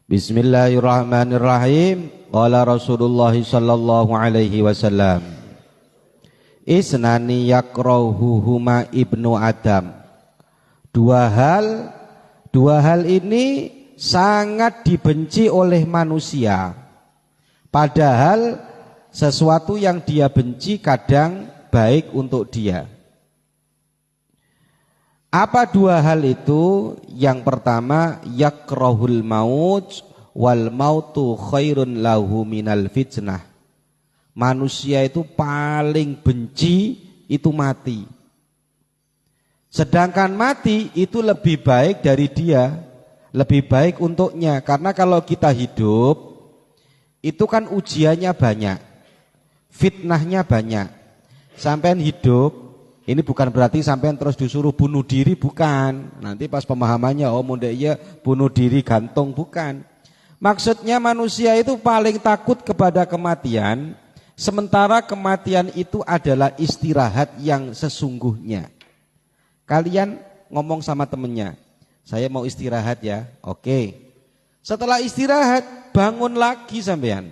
Bismillahirrahmanirrahim. Qala Rasulullah sallallahu alaihi wasallam, Isnani yakrahuhuma ibnu Adam. Dua hal ini sangat dibenci oleh manusia. Padahal sesuatu yang dia benci kadang baik untuk dia. Apa dua hal itu? Yang pertama, yakrahul maut wal mautu khairun lahu minal fitnah. Manusia itu paling benci itu mati. Sedangkan mati itu lebih baik dari dia, lebih baik untuknya. Karena kalau kita hidup, itu kan ujiannya banyak, fitnahnya banyak. Sampean hidup, ini bukan berarti sampean terus disuruh bunuh diri, bukan. Nanti pas pemahamannya, oh mundek ya bunuh diri gantung, bukan. Maksudnya manusia itu paling takut kepada kematian, sementara kematian itu adalah istirahat yang sesungguhnya. Kalian ngomong sama temennya, saya mau istirahat ya, oke. Setelah istirahat, bangun lagi sampean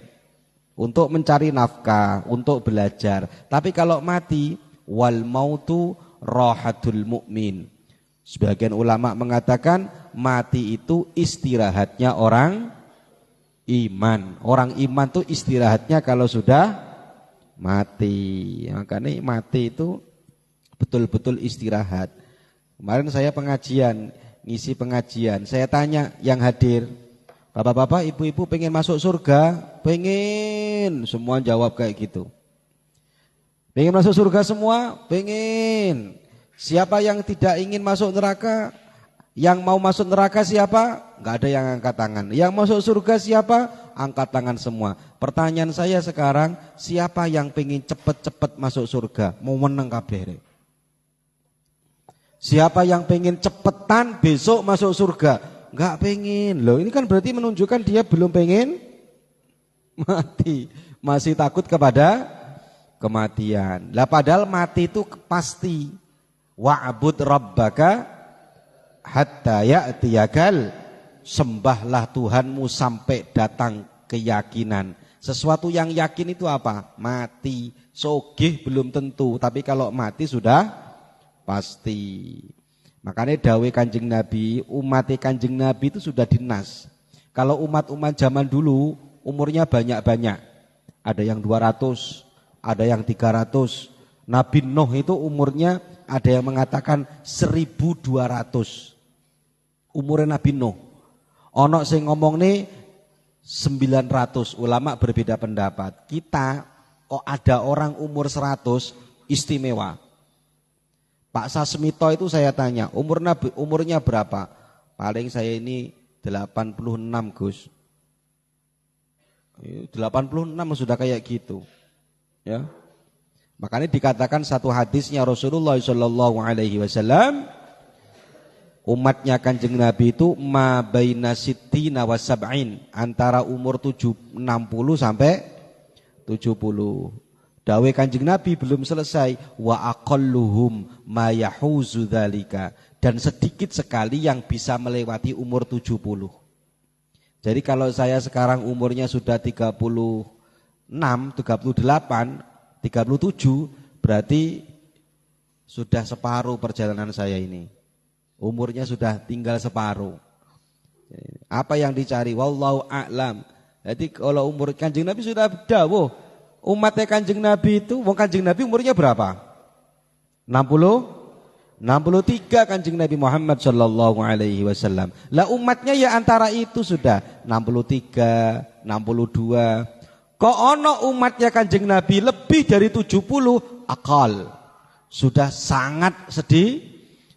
untuk mencari nafkah, untuk belajar. Tapi kalau mati, wal mautu rahatul mu'min. Sebagian ulama mengatakan mati itu istirahatnya orang iman. Orang iman itu istirahatnya kalau sudah mati. Makanya mati itu betul-betul istirahat. Kemarin saya ngisi pengajian. Saya tanya yang hadir, bapak-bapak, ibu-ibu pengen masuk surga? Pengen. Semua jawab kayak gitu. Pengen masuk surga semua? Pengen. Siapa yang tidak ingin masuk neraka? Yang mau masuk neraka siapa? Enggak ada yang angkat tangan. Yang masuk surga siapa? Angkat tangan semua. Pertanyaan saya sekarang, siapa yang pengen cepet-cepet masuk surga? Mau menang kabeh. Siapa yang pengen cepetan besok masuk surga? Enggak pengen. Loh, ini kan berarti menunjukkan dia belum pengen mati. Masih takut kepada kematian. Lah padahal mati itu pasti. Wa'bud rabbaka hatta ya'tiyakal. Sembahlah Tuhanmu sampai datang keyakinan. Sesuatu yang yakin itu apa? Mati. Sogih belum tentu, tapi kalau mati sudah pasti. Makanya dawe Kanjeng Nabi, umat Kanjeng Nabi itu sudah dinas. Kalau umat-umat zaman dulu umurnya banyak-banyak. Ada yang 200, ada yang 300. Nabi Nuh itu umurnya ada yang mengatakan 1200. Umurnya Nabi Nuh. Ono sing ngomong nih 900. Ulama berbeda pendapat. Kita kok ada orang umur 100 istimewa. Pak Sasmito itu saya tanya, umurnya berapa? Paling saya ini 86 Gus. 86 sudah kayak gitu. Ya. Makanya dikatakan satu hadisnya Rasulullah sallallahu alaihi wasallam, umatnya Kanjeng Nabi itu ma baina sittina wa sab'in, antara umur 60 sampai 70. Dawe Kanjeng Nabi belum selesai, wa aqalluhum ma yahuzu dzalika, dan sedikit sekali yang bisa melewati umur 70. Jadi kalau saya sekarang umurnya sudah 36, 38, 37, berarti sudah separuh perjalanan saya ini. Umurnya sudah tinggal separuh. Apa yang dicari? Wallahu a'lam. Jadi kalau umur Kanjeng Nabi sudah dawuh, umatnya Kanjeng Nabi itu, Kanjeng Nabi umurnya berapa? 63 Kanjeng Nabi Muhammad sallallahu alaihi wasallam. Lah umatnya ya antara itu sudah 63, 62. Kok ono umatnya Kanjeng Nabi lebih dari 70, akal. Sudah sangat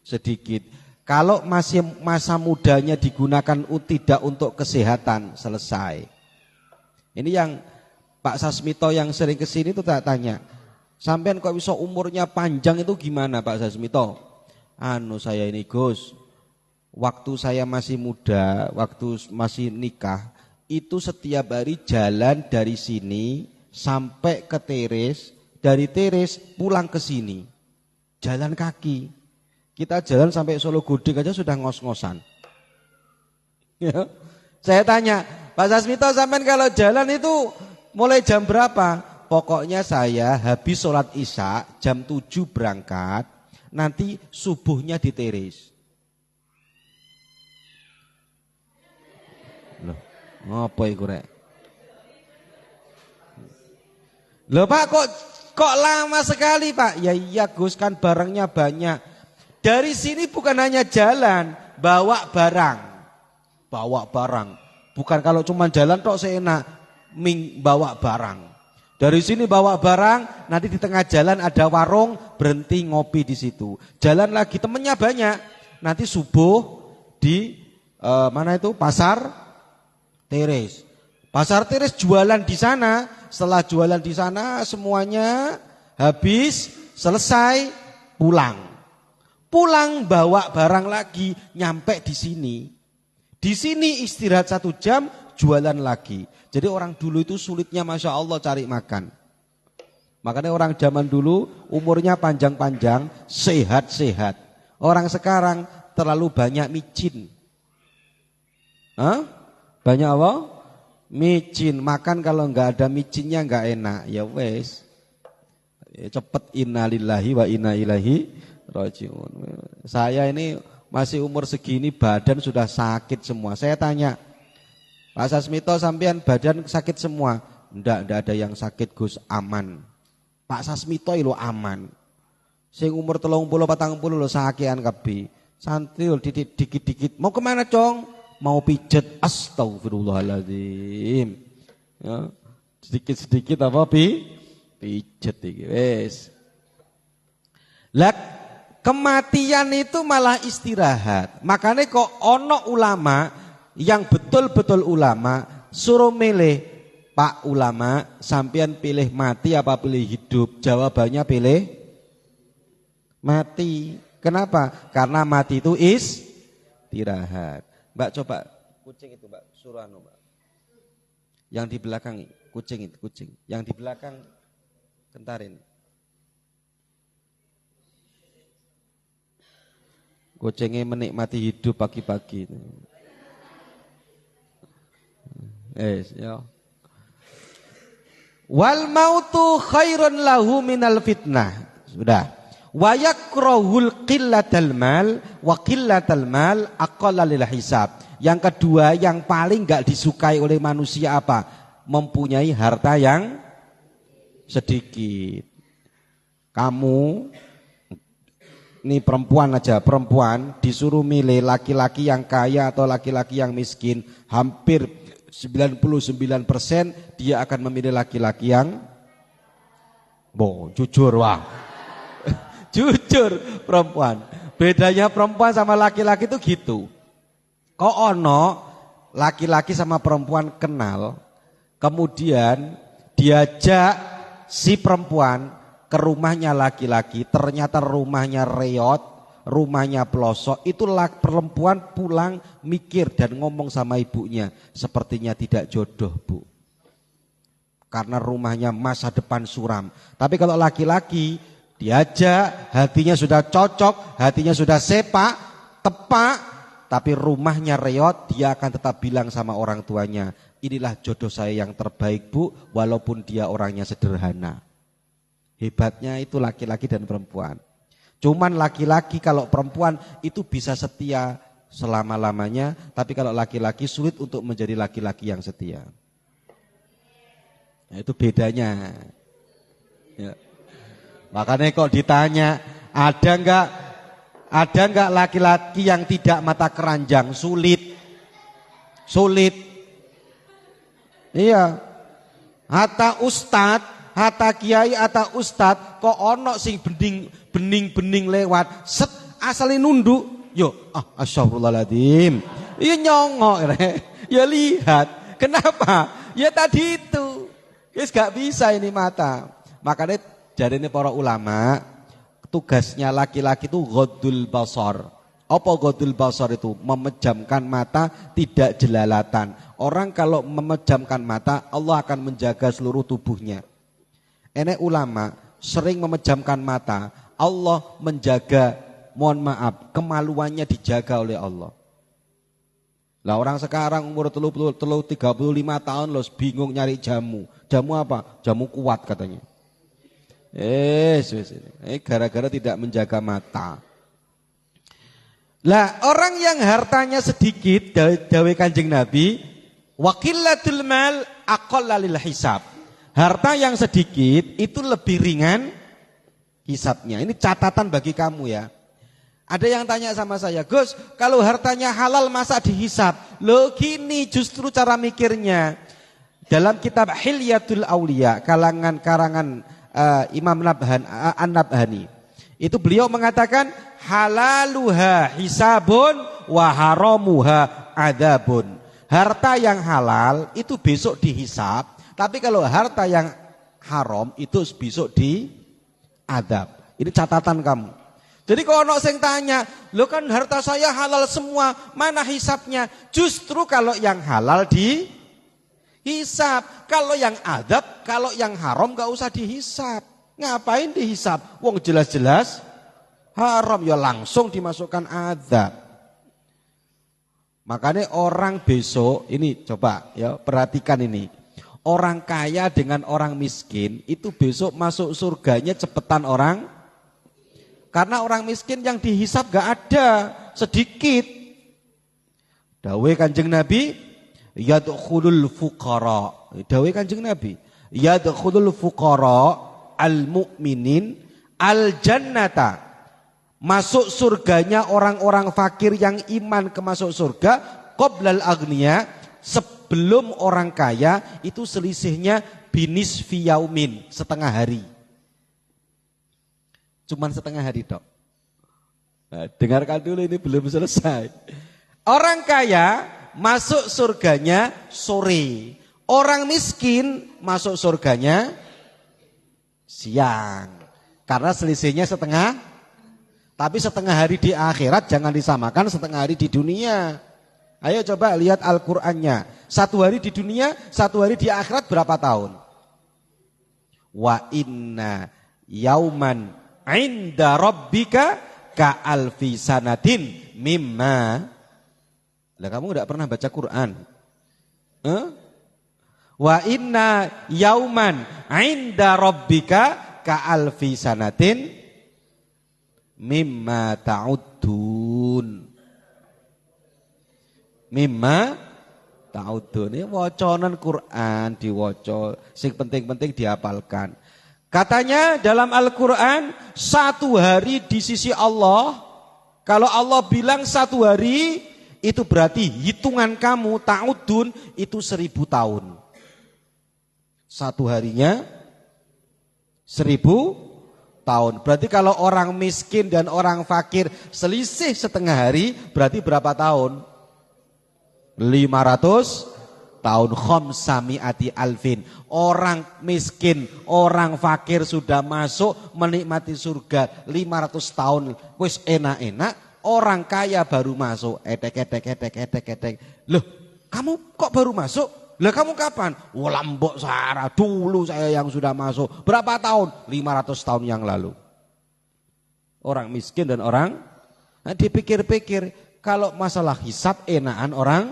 sedikit. Kalau masih masa mudanya digunakan tidak untuk kesehatan, selesai. Ini yang Pak Sasmito yang sering kesini itu tak tanya, sampean kok bisa umurnya panjang itu gimana Pak Sasmito? Saya ini Gus, waktu saya masih muda, waktu masih nikah, itu setiap hari jalan dari sini sampai ke Teres, dari Teres pulang ke sini, jalan kaki. Kita jalan sampai Solo Gudeg aja sudah ngos-ngosan. Ya. Saya tanya, Pak Sasmito sampean kalau jalan itu mulai jam berapa? Pokoknya saya habis sholat isya jam 7 berangkat, nanti subuhnya di Teris. Loh, apa iku rek? Loh Pak kok lama sekali Pak? Ya iya Gus, kan barangnya banyak. Dari sini bukan hanya jalan, bawa barang. Bawa barang. Bukan kalau cuma jalan tok seenak, bawa barang. Dari sini bawa barang, nanti di tengah jalan ada warung, berhenti ngopi di situ. Jalan lagi, temennya banyak. Nanti subuh di mana itu? Pasar Teres. Pasar Teres jualan di sana. Setelah jualan di sana semuanya habis, selesai, pulang. Pulang bawa barang lagi, nyampe di sini. Di sini istirahat 1 jam, jualan lagi. Jadi orang dulu itu sulitnya Masya Allah cari makan. Makanya orang zaman dulu umurnya panjang-panjang, sehat-sehat. Orang sekarang terlalu banyak micin. Hah? Banyak apa? Micin. Makan kalau enggak ada micinnya enggak enak. Ya wes. Cepet innalillahi wa inna ilaihi rajiun. Saya ini masih umur segini badan sudah sakit semua. Saya tanya, Pak Sasmito sampean badan sakit semua? Enggak ada yang sakit Gus, aman. Pak Sasmito itu aman. Sing umur 30-40 lo sakian kabeh. Santai dikit-dikit. Mau kemana Cong? Mau pijet. Astagfirullahaladzim. Ya, sedikit-sedikit apa pijet iki wis. Lah kematian itu malah istirahat. Makanya kok ono ulama yang betul-betul ulama suruh milih, Pak ulama, sampean pilih mati apa pilih hidup? Jawabannya pilih mati. Kenapa? Karena mati itu istirahat. Mbak coba kucing itu, Mbak, suruh anu, Mbak. Yang di belakang kucing itu, kucing. Yang di belakang kentarin. Kucingnya menikmati hidup pagi-pagi. Ya. Wal mautu khairun lahu minal fitnah. Sudah. Wa yakrahul qillatal mal wa qillatal mal aqalla lil hisab. Yang kedua yang paling enggak disukai oleh manusia apa? Mempunyai harta yang sedikit. Kamu ini perempuan aja, perempuan disuruh milih laki-laki yang kaya atau laki-laki yang miskin, hampir 99% dia akan memilih laki-laki yang jujur wah. Jujur perempuan. Bedanya perempuan sama laki-laki itu gitu. Kok ono laki-laki sama perempuan kenal, kemudian diajak si perempuan ke rumahnya laki-laki, ternyata rumahnya reot, rumahnya pelosok, itulah perempuan pulang mikir dan ngomong sama ibunya, sepertinya tidak jodoh Bu, karena rumahnya masa depan suram. Tapi kalau laki-laki diajak, hatinya sudah cocok, hatinya sudah sepak, tepak, tapi rumahnya reot, dia akan tetap bilang sama orang tuanya, inilah jodoh saya yang terbaik Bu, walaupun dia orangnya sederhana. Hebatnya itu laki-laki dan perempuan. Cuman laki-laki kalau perempuan itu bisa setia selama-lamanya, tapi kalau laki-laki sulit untuk menjadi laki-laki yang setia. Nah, itu bedanya. Ya. Makanya kok ditanya, ada enggak laki-laki yang tidak mata keranjang? Sulit. Iya. Hatta ustadz, hatta kiai, hatta ustad, kok ono sing bening lewat, set asale nunduk, yo, astagfirullahaladzim, iya nyongok, ya lihat, kenapa? Ya tadi itu, yes gak bisa ini mata, makanya jadi ini para ulama, tugasnya laki-laki itu ghaddul basar. Apa ghaddul basar itu? Memejamkan mata, tidak jelalatan. Orang kalau memejamkan mata, Allah akan menjaga seluruh tubuhnya. Enek ulama sering memejamkan mata, Allah menjaga, mohon maaf, kemaluannya dijaga oleh Allah. Lah orang sekarang umur 35 tahun loh bingung nyari jamu. Jamu apa? Jamu kuat katanya. Gara-gara tidak menjaga mata. Lah orang yang hartanya sedikit, dawe Kanjeng Nabi, waqillatul mal aqalla lil hisab. Harta yang sedikit itu lebih ringan hisabnya. Ini catatan bagi kamu ya. Ada yang tanya sama saya, Gus, kalau hartanya halal masa dihisab? Loh gini justru cara mikirnya. Dalam kitab Hilyatul Aulia, karangan Imam An-Nabhani, itu beliau mengatakan halaluha hisabun wa haramuha adabun. Harta yang halal itu besok dihisab, tapi kalau harta yang haram itu besok diadab. Ini catatan kamu. Jadi kalau ono sing tanya, lo kan harta saya halal semua, mana hisabnya? Justru kalau yang halal dihisab, kalau yang adab, kalau yang haram gak usah dihisab. Ngapain dihisab? Wong jelas-jelas haram, ya langsung dimasukkan adab. Makanya orang besok, ini coba ya perhatikan ini. Orang kaya dengan orang miskin itu besok masuk surganya cepetan orang. Karena orang miskin yang dihisab gak ada, sedikit. Dawe Kanjeng Nabi, yadkhulul fuqara. Dawe Kanjeng Nabi, yadkhulul fuqara al-mu'minin al-jannata. Masuk surganya orang-orang fakir yang iman ke masuk surga, qoblal agniya, sebelum orang kaya itu selisihnya binisfi yaumin, setengah hari. Cuman setengah hari tok. Nah, dengarkan dulu, ini belum selesai. Orang kaya masuk surganya sore. Orang miskin masuk surganya siang. Karena selisihnya setengah. Tapi setengah hari di akhirat jangan disamakan setengah hari di dunia. Ayo coba lihat Al-Qur'annya. Satu hari di dunia, satu hari di akhirat berapa tahun? Wa inna yauman inda rabbika ka alfi sanatin mimma. Lah kamu enggak pernah baca Quran? Wa inna yauman inda rabbika ka alfi sanatin mimma ta'uddun. Mimma ta'uddun. Ini wacanan Quran diwaca, sing penting-penting dihafalkan. Katanya dalam Al-Quran, satu hari di sisi Allah, kalau Allah bilang satu hari, itu berarti hitungan kamu, ta'udun, itu 1000 tahun. Satu harinya 1000 tahun. Berarti kalau orang miskin dan orang fakir selisih setengah hari, berarti berapa tahun? 500 tahun. Khamsami'ati alfin. Orang miskin, orang fakir sudah masuk menikmati surga 500 tahun. Wis enak-enak. Orang kaya baru masuk. Etek. Loh, kamu kok baru masuk? Lah kamu kapan? Lambok Sahara. Dulu saya yang sudah masuk. Berapa tahun? 500 tahun yang lalu. Orang miskin dan orang, dipikir-pikir, kalau masalah hisab enakan orang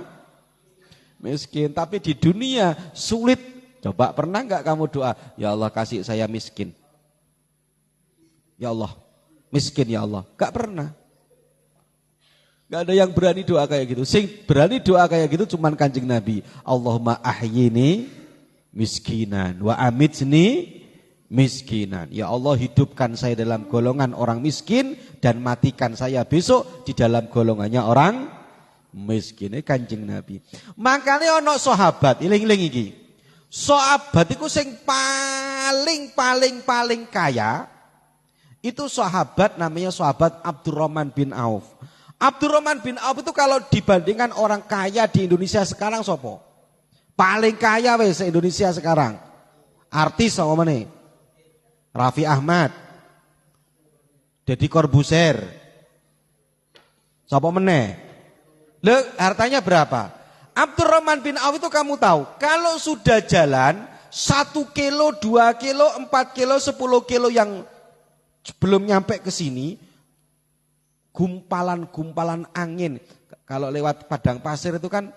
miskin, tapi di dunia sulit. Coba pernah enggak kamu doa, ya Allah kasih saya miskin. Ya Allah, miskin ya Allah. Enggak pernah. Enggak ada yang berani doa kayak gitu. Sing berani doa kayak gitu cuman Kanjeng Nabi. Allahumma ahyini miskinan wa amitni miskinan. Ya Allah hidupkan saya dalam golongan orang miskin dan matikan saya besok di dalam golongannya orang miskin. Kanjeng Nabi. Makanya ono sahabat, iling-iling iki. Sahabat itu sing paling kaya itu sahabat namanya sahabat Abdurrahman bin Auf. Abdurrahman bin Auf itu kalau dibandingkan orang kaya di Indonesia sekarang sopo? Paling kaya wes Indonesia sekarang. Artis sama mana? Raffi Ahmad. Deddy Corbuzier. Sopo meneh? Loh, hartanya berapa? Abdurrahman bin Auf itu kamu tahu, kalau sudah jalan 1 kilo, 2 kilo, 4 kilo, 10 kilo yang belum nyampe ke sini, gumpalan-gumpalan angin. Kalau lewat padang pasir itu kan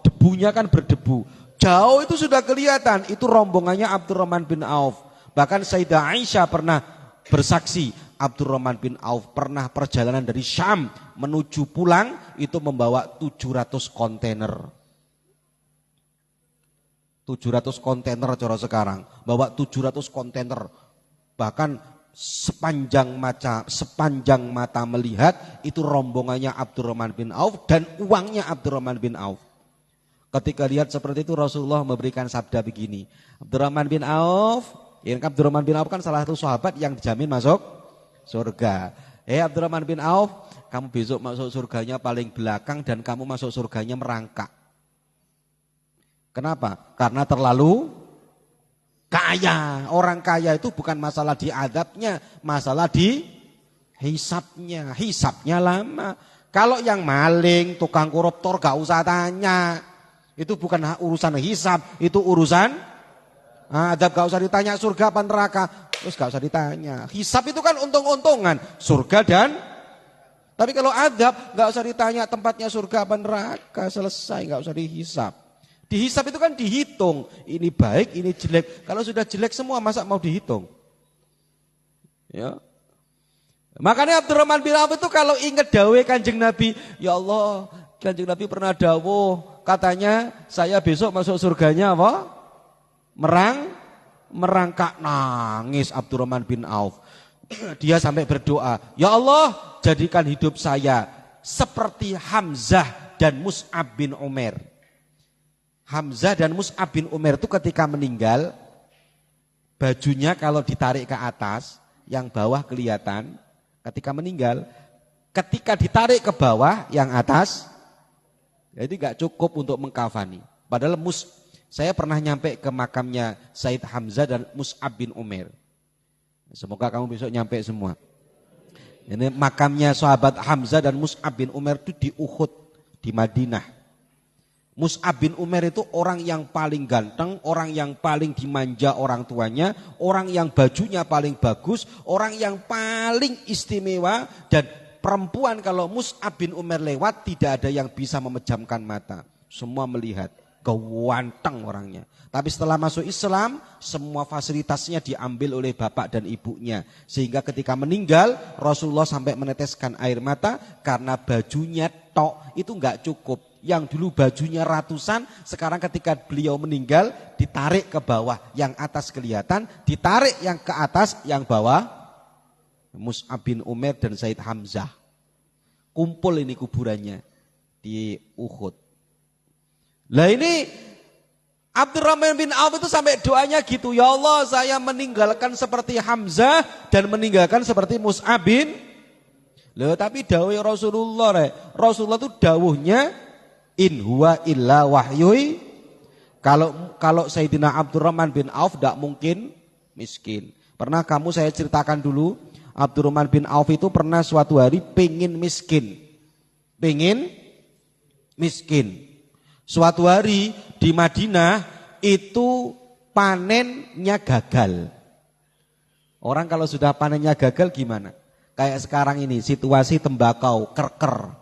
debunya kan berdebu. Jauh itu sudah kelihatan, itu rombongannya Abdurrahman bin Auf. Bahkan Sayyidah Aisyah pernah bersaksi, Abdurrahman bin Auf pernah perjalanan dari Syam menuju pulang itu membawa 700 kontainer. 700 kontainer cara sekarang, bawa 700 kontainer. Bahkan sepanjang mata melihat itu rombongannya Abdurrahman bin Auf dan uangnya Abdurrahman bin Auf. Ketika lihat seperti itu Rasulullah memberikan sabda begini, Abdurrahman bin Auf, Abdurrahman bin Auf kan salah satu sahabat yang dijamin masuk surga. Abdurrahman bin Auf, kamu besok masuk surganya paling belakang dan kamu masuk surganya merangkak. Kenapa? Karena terlalu kaya. Orang kaya itu bukan masalah di adabnya, masalah di hisapnya. Hisapnya lama. Kalau yang maling, tukang koruptor gak usah tanya. Itu bukan urusan hisap, itu urusan adab. Gak usah ditanya surga apa neraka, terus gak usah ditanya. Hisap itu kan untung-untungan, surga dan. Tapi kalau adab gak usah ditanya tempatnya surga apa neraka, selesai, gak usah dihisap. Dihisap itu kan dihitung, ini baik, ini jelek. Kalau sudah jelek semua masa mau dihitung? Ya. Makanya Abdurrahman bin Auf itu kalau ingat dawuh Kanjeng Nabi, ya Allah, Kanjeng Nabi pernah dawuh, katanya saya besok masuk surganya apa? Merangkak, nangis Abdurrahman bin Auf. Dia sampai berdoa, ya Allah, jadikan hidup saya seperti Hamzah dan Mus'ab bin Umair. Hamzah dan Mus'ab bin Umair itu ketika meninggal, bajunya kalau ditarik ke atas, yang bawah kelihatan. Ketika meninggal, ketika ditarik ke bawah, yang atas, jadi gak cukup untuk mengkafani. Padahal saya pernah nyampe ke makamnya Said Hamzah dan Mus'ab bin Umair. Semoga kamu besok nyampe semua. Ini makamnya sahabat Hamzah dan Mus'ab bin Umair itu di Uhud, di Madinah. Mus'ab bin Umair itu orang yang paling ganteng, orang yang paling dimanja orang tuanya, orang yang bajunya paling bagus, orang yang paling istimewa, dan perempuan kalau Mus'ab bin Umair lewat tidak ada yang bisa memejamkan mata. Semua melihat, ganteng orangnya. Tapi setelah masuk Islam, semua fasilitasnya diambil oleh bapak dan ibunya. Sehingga ketika meninggal, Rasulullah sampai meneteskan air mata karena bajunya tok itu enggak cukup. Yang dulu bajunya ratusan, sekarang ketika beliau meninggal ditarik ke bawah, yang atas kelihatan, ditarik yang ke atas, yang bawah Mus'ab bin Umair dan Said Hamzah. Kumpul ini kuburannya di Uhud. Lah ini Abdurrahman bin Auf itu sampai doanya gitu, ya Allah saya meninggalkan seperti Hamzah dan meninggalkan seperti Mus'ab bin. Loh tapi dawuh Rasulullah, Rasulullah itu dawuhnya in huwa illa wahyui. Kalau Sayyidina Abdurrahman bin Auf tidak mungkin miskin. Pernah kamu saya ceritakan dulu, Abdurrahman bin Auf itu pernah suatu hari pengen miskin. Suatu hari di Madinah itu panennya gagal. Orang kalau sudah panennya gagal gimana? Kayak sekarang ini situasi tembakau kerker.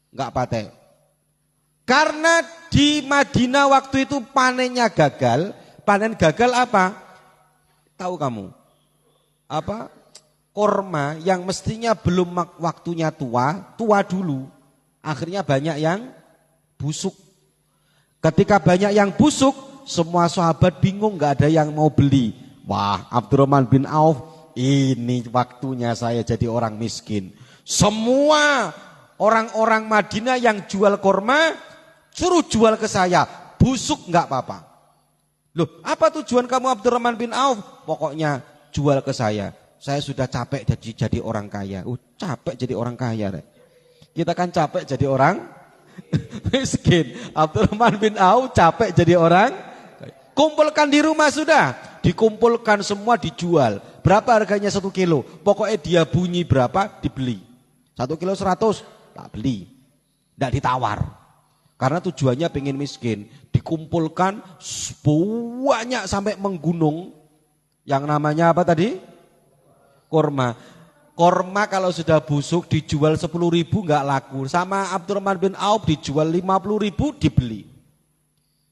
Enggak paten. Karena di Madinah waktu itu panennya gagal. Panen gagal apa? Tahu kamu? Apa? Korma yang mestinya belum waktunya tua dulu. Akhirnya banyak yang busuk. Ketika banyak yang busuk, semua sahabat bingung, gak ada yang mau beli. Wah, Abdurrahman bin Auf, ini waktunya saya jadi orang miskin. Semua orang-orang Madinah yang jual korma, suruh jual ke saya. Busuk gak apa-apa. Loh, apa tujuan kamu Abdurrahman bin Auf? Pokoknya jual ke saya. Saya sudah capek jadi orang kaya. Capek jadi orang kaya. Kita kan capek jadi orang miskin. Abdurrahman bin Auf capek jadi orang. Kumpulkan di rumah sudah. Dikumpulkan semua dijual. Berapa harganya 1 kilo? Pokoknya dia bunyi berapa dibeli. 1 kilo 100 tak beli. Tidak ditawar. Karena tujuannya pengen miskin. Dikumpulkan banyak sampai menggunung. Yang namanya apa tadi? Korma. Korma kalau sudah busuk dijual 10.000 nggak laku. Sama Abdurrahman bin Auf dijual 50.000 dibeli.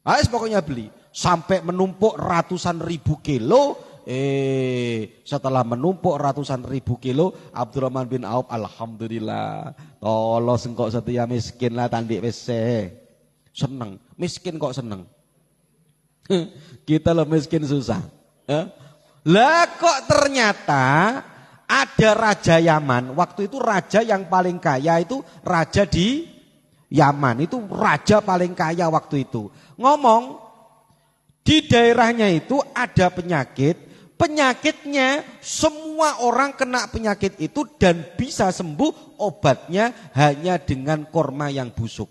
Pokoknya beli. Sampai menumpuk ratusan ribu kilo. Setelah menumpuk ratusan ribu kilo, Abdurrahman bin Auf, alhamdulillah, tolong engkau setia miskin lah tandik wese. Seneng, miskin kok seneng. Kita lo miskin susah. Lah kok ternyata ada raja Yaman. Waktu itu raja yang paling kaya itu raja di Yaman. Itu raja paling kaya waktu itu. Ngomong di daerahnya itu ada penyakit. Penyakitnya semua orang kena penyakit itu dan bisa sembuh, obatnya hanya dengan korma yang busuk.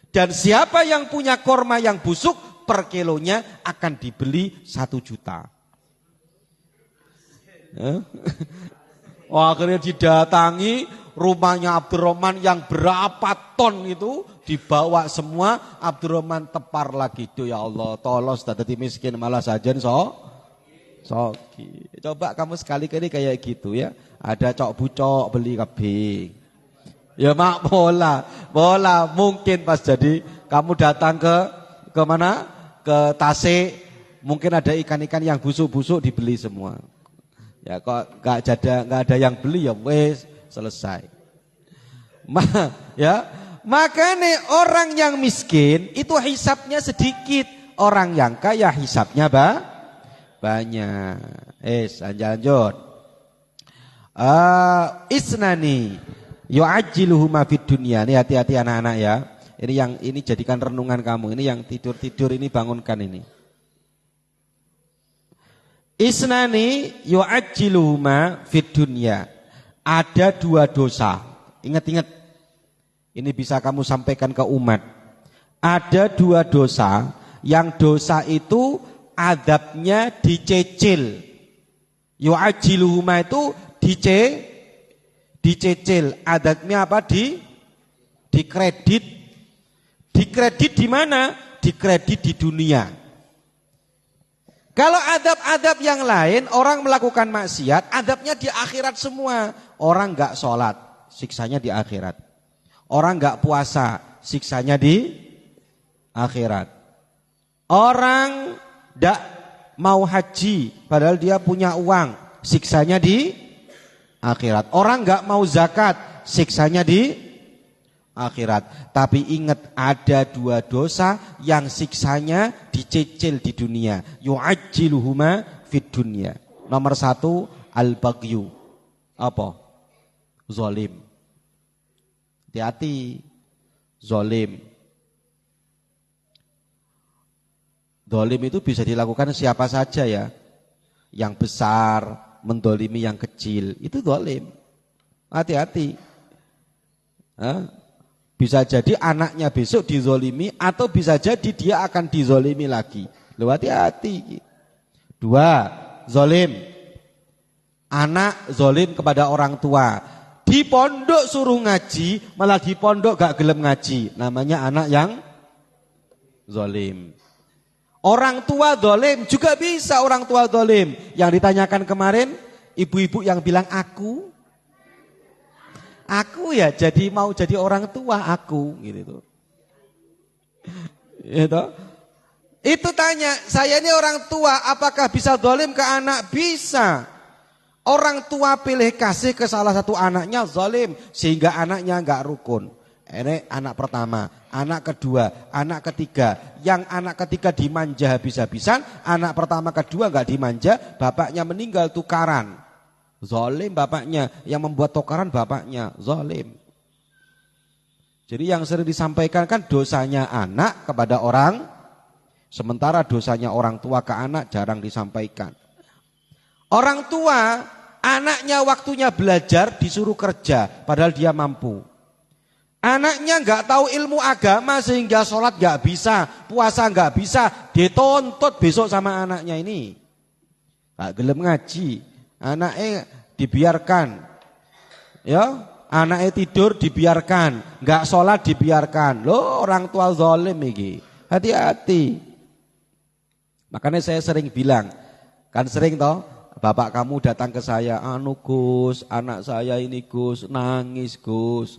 Dan siapa yang punya korma yang busuk, per kilonya akan dibeli 1 juta. Akhirnya didatangi rumahnya Abdurrahman yang berapa ton itu, dibawa semua. Abdurrahman tepar lagi, tuh ya Allah, tolong sudah jadi miskin malah sajen soki. Coba kamu sekali-kali kayak gitu ya, ada cok bucok beli kabeh. Ya mak bola mungkin pas jadi kamu datang ke mana? Ke Tasik, mungkin ada ikan-ikan yang busuk-busuk dibeli semua. Ya kok nggak ada yang beli ya wes selesai. Makanya orang yang miskin itu hisapnya sedikit, orang yang kaya hisapnya banyak. Lanjut. Isnani yu'ajjiluhuma fid dunya. Ini hati-hati anak-anak ya. Ini jadikan renungan kamu. Ini yang tidur-tidur ini bangunkan ini. Isnani yu'ajjiluhuma fid dunya. Ada 2 dosa. Ingat-ingat. Ini bisa kamu sampaikan ke umat. Ada 2 dosa. Yang dosa itu adabnya dicicil. Yu'ajjiluhuma itu dicicil. Adabnya apa? Dikredit. Dikredit di mana? Dikredit di dunia. Kalau adab-adab yang lain, orang melakukan maksiat, adabnya di akhirat semua. Orang enggak sholat, siksanya di akhirat. Orang enggak puasa, siksanya di akhirat. Orang enggak mau haji, padahal dia punya uang, siksanya di akhirat. Orang enggak mau zakat, siksanya di akhirat. Tapi ingat ada 2 dosa yang siksanya dicicil di dunia. Yu'ajjiluhuma fid dunya. Nomor 1 al-baghyu. Apa? Zalim. Hati-hati. Zalim. Zalim itu bisa dilakukan siapa saja ya. Yang besar mendolimi yang kecil, itu zalim. Hati-hati. Bisa jadi anaknya besok dizolimi atau bisa jadi dia akan dizolimi lagi. Lu hati-hati. 2, zolim. Anak zolim kepada orang tua. Di pondok suruh ngaji, malah di pondok gak gelem ngaji. Namanya anak yang zolim. Orang tua zolim, juga bisa orang tua zolim. Yang ditanyakan kemarin, ibu-ibu yang bilang aku ya jadi mau jadi orang tua aku gitu. Itu tanya, saya ini orang tua apakah bisa zalim ke anak? Bisa. Orang tua pilih kasih ke salah satu anaknya zalim sehingga anaknya enggak rukun. Ini anak pertama, anak kedua, anak ketiga. Yang anak ketiga dimanja habis-habisan, anak pertama kedua enggak dimanja, bapaknya meninggal tukaran. Zalim bapaknya, yang membuat tukaran bapaknya, zalim. Jadi yang sering disampaikan kan dosanya anak kepada orang, sementara dosanya orang tua ke anak jarang disampaikan. Orang tua, anaknya waktunya belajar disuruh kerja, padahal dia mampu. Anaknya nggak tahu ilmu agama sehingga sholat nggak bisa, puasa nggak bisa, dituntut besok sama anaknya ini. Nggak gelem ngaji, anaknya dibiarkan, ya, anaknya tidur dibiarkan, nggak sholat dibiarkan. Loh, orang tua zalim iki. Hati-hati. Makanya saya sering bilang, Kan sering toh, bapak kamu datang ke saya, anu Gus, anak saya ini Gus, nangis Gus.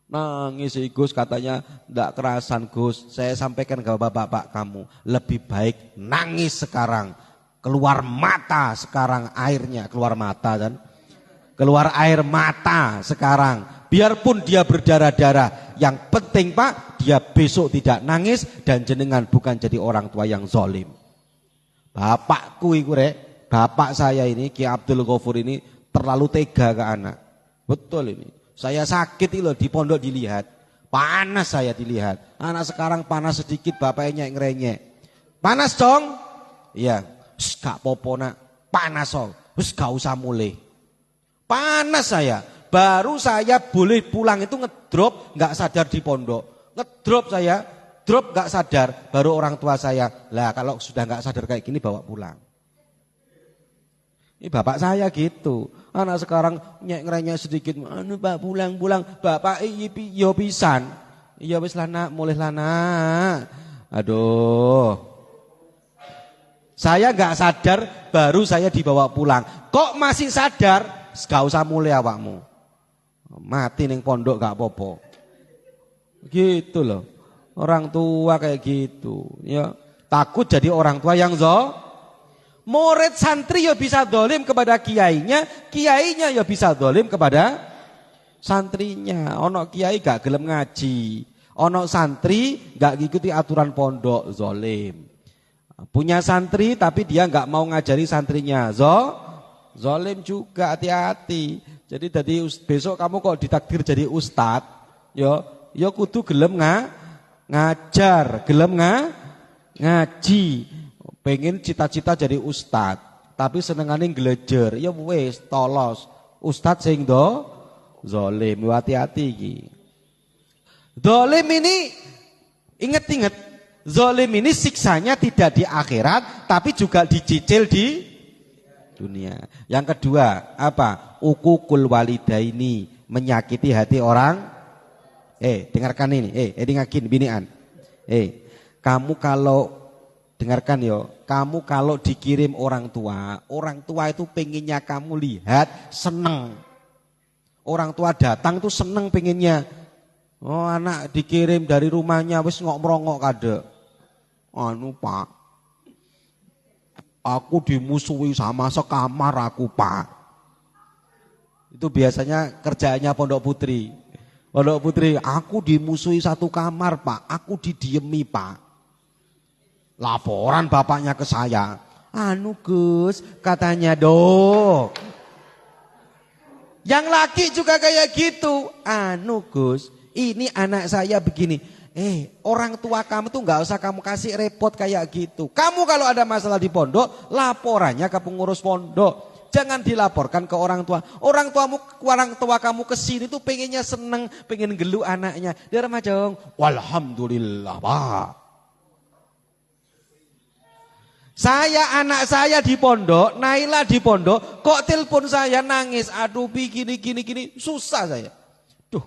Nangis Gus, katanya enggak kerasan Gus. Saya sampaikan ke bapak kamu, lebih baik nangis sekarang. Keluar mata sekarang airnya, keluar mata kan. Keluar air mata sekarang. Biarpun dia berdarah-darah, yang penting Pak, dia besok tidak nangis dan jenengan bukan jadi orang tua yang zalim. Bapakku iku rek, bapak saya ini Ki Abdul Ghafur ini terlalu tega ke anak. Betul ini. Saya sakit itu loh di pondok dilihat. Panas saya dilihat. Anak sekarang panas sedikit bapaknya ngerenyek. Panas dong? Iya. Gak popo nak. Panas dong. Gak usah mulai. Panas saya. Baru saya boleh pulang itu ngedrop gak sadar di pondok. Ngedrop saya. Drop gak sadar, baru orang tua saya, lah kalau sudah gak sadar kayak gini bawa pulang. Ini bapak saya gitu, anak sekarang nyek-ngerenya sedikit, anu Pak pulang, bapak iya pisan, iya wis lana, mulai lana, aduh. Saya gak sadar, baru saya dibawa pulang, kok masih sadar, gak usah mulai awakmu. Mati ning pondok gak apa-apa. Gitu loh. Orang tua kayak gitu, ya takut jadi orang tua yang murid santri ya bisa dolim kepada kiainya, kiainya ya bisa dolim kepada santrinya. Ono kiai gak gelem ngaji, ono santri gak ngikuti aturan pondok, zolim. Punya santri tapi dia gak mau ngajari santrinya, zolim juga, hati-hati. Jadi besok kamu kok ditakdir jadi ustadz, yo kudu gelem ngajar, gelem ngaji. Pengen cita-cita jadi ustad, tapi senengane ngelejer, ya wis tolos. Ustad sing zalim, hati-hati iki. Zalim ini inget-inget, zalim ini siksanya tidak di akhirat, tapi juga dicicil di dunia. Yang kedua, apa? Uququl walidaini, menyakiti hati orang. Dengarkan ini, dengarkan binian. Kamu kalau dengarkan yo, kamu kalau dikirim orang tua itu pengennya kamu lihat seneng. Orang tua datang tuh seneng pengennya. Oh anak dikirim dari rumahnya wis ngok merongok kade. Anu Pak, aku dimusuhi sama sekamar aku Pak. Itu biasanya kerjaannya Pondok Putri. Pondok Putri, aku dimusuhi satu kamar Pak, aku didiemi Pak. Laporan bapaknya ke saya, anu Gus, katanya dok. Yang laki juga kayak gitu, anu Gus, ini anak saya begini. Orang tua kamu tuh gak usah kamu kasih repot kayak gitu. Kamu kalau ada masalah di pondok, laporannya ke pengurus pondok. Jangan dilaporkan ke orang tua. Orang tua kamu kesini tuh pengennya seneng, pengen gelu anaknya. Dia remajong, walhamdulillah Pak. Anak saya di pondok, Naila di pondok, kok telepon saya nangis. Aduh gini, susah saya. Duh,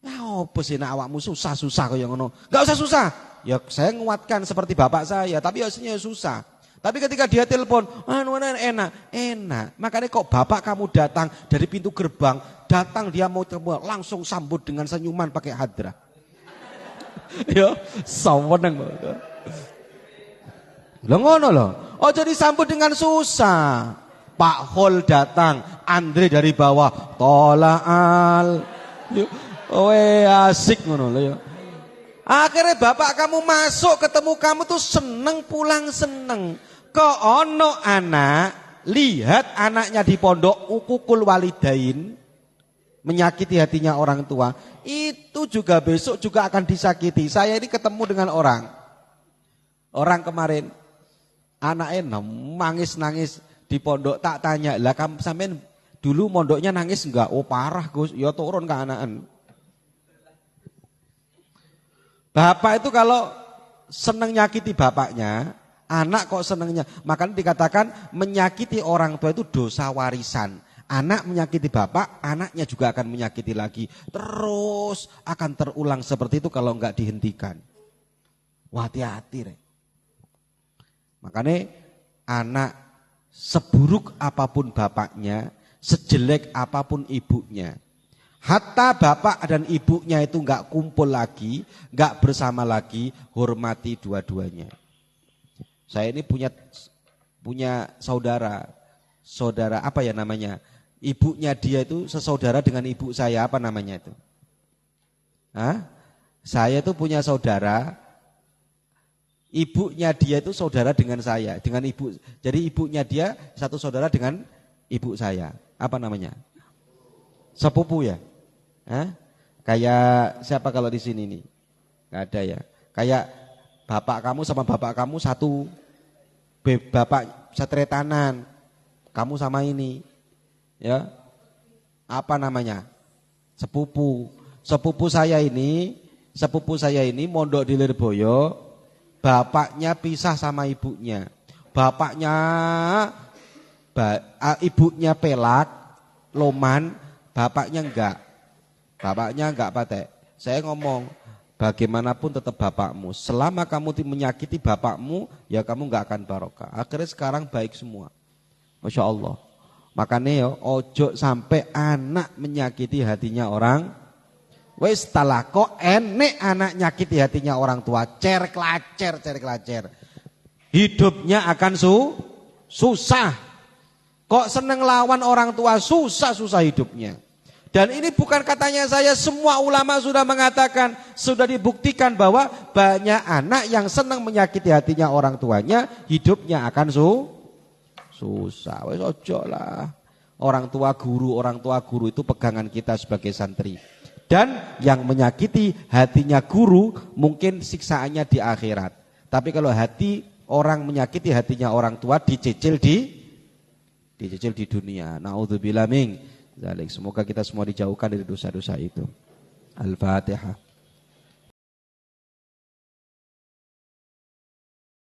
apa sih nak awakmu susah kaya ngono. Gak usah susah. Ya saya nguatkan seperti bapak saya, tapi aslinya susah. Tapi ketika dia telepon, enak. Makanya kok bapak kamu datang dari pintu gerbang, datang dia mau telepon, langsung sambut dengan senyuman pakai hadrah. Ya, saweneng. Lho ngono lho. Oh jadi sambut dengan susah. Pak Hol datang, Andre dari bawah, tolaal. Asik ngono lho ya. Akhirnya bapak kamu masuk ketemu kamu tuh seneng, pulang seneng. Kok ono anak, lihat anaknya di pondok uququl walidain, menyakiti hatinya orang tua, itu juga besok juga akan disakiti. Saya ini ketemu dengan orang kemarin, anaknya nangis di pondok, tak tanya, lah kamu sampean dulu mondoknya nangis enggak? Oh parah Gus, ya turun ke anakan. Bapak itu kalau seneng nyakiti bapaknya, anak kok senengnya. Makanya dikatakan menyakiti orang tua itu dosa warisan. Anak menyakiti bapak, anaknya juga akan menyakiti lagi. Terus akan terulang seperti itu kalau enggak dihentikan. Wah, hati-hati. Makanya anak seburuk apapun bapaknya, sejelek apapun ibunya. Hatta bapak dan ibunya itu enggak kumpul lagi, enggak bersama lagi, hormati dua-duanya. Saya ini punya saudara apa ya namanya? Ibunya dia itu sesaudara dengan ibu saya, apa namanya itu? Hah? Saya itu punya saudara, ibunya dia itu saudara dengan saya, dengan ibu. Jadi ibunya dia satu saudara dengan ibu saya. Apa namanya? Sepupu ya? Hah? Kayak siapa kalau di sini nih? Gak ada ya. Kayak bapak kamu sama bapak kamu satu bapak setretanan. Kamu sama ini. Ya. Apa namanya? Sepupu. Sepupu saya ini mondok di Lirboyo, bapaknya pisah sama ibunya. Ibunya pelak, loman, bapaknya enggak. Bapaknya enggak patek. Saya ngomong, bagaimanapun tetap bapakmu. Selama kamu menyakiti bapakmu, ya kamu enggak akan barokah. Akhirnya sekarang baik semua. Masya Allah. Makanya ya, ojo sampai anak menyakiti hatinya orang. Wes talako enek anak nyakiti hatinya orang tua. Cer kelacer. Hidupnya akan susah. Kok seneng lawan orang tua, susah hidupnya. Dan ini bukan katanya saya, semua ulama sudah mengatakan, sudah dibuktikan bahwa banyak anak yang senang menyakiti hatinya orang tuanya, hidupnya akan susah. Wes ojo lah. Orang tua guru itu pegangan kita sebagai santri. Dan yang menyakiti hatinya guru mungkin siksaannya di akhirat. Tapi kalau hati orang menyakiti hatinya orang tua dicicil di dunia. Naudzubillah min dzalik. Semoga kita semua dijauhkan dari dosa-dosa itu. Al-Fatihah.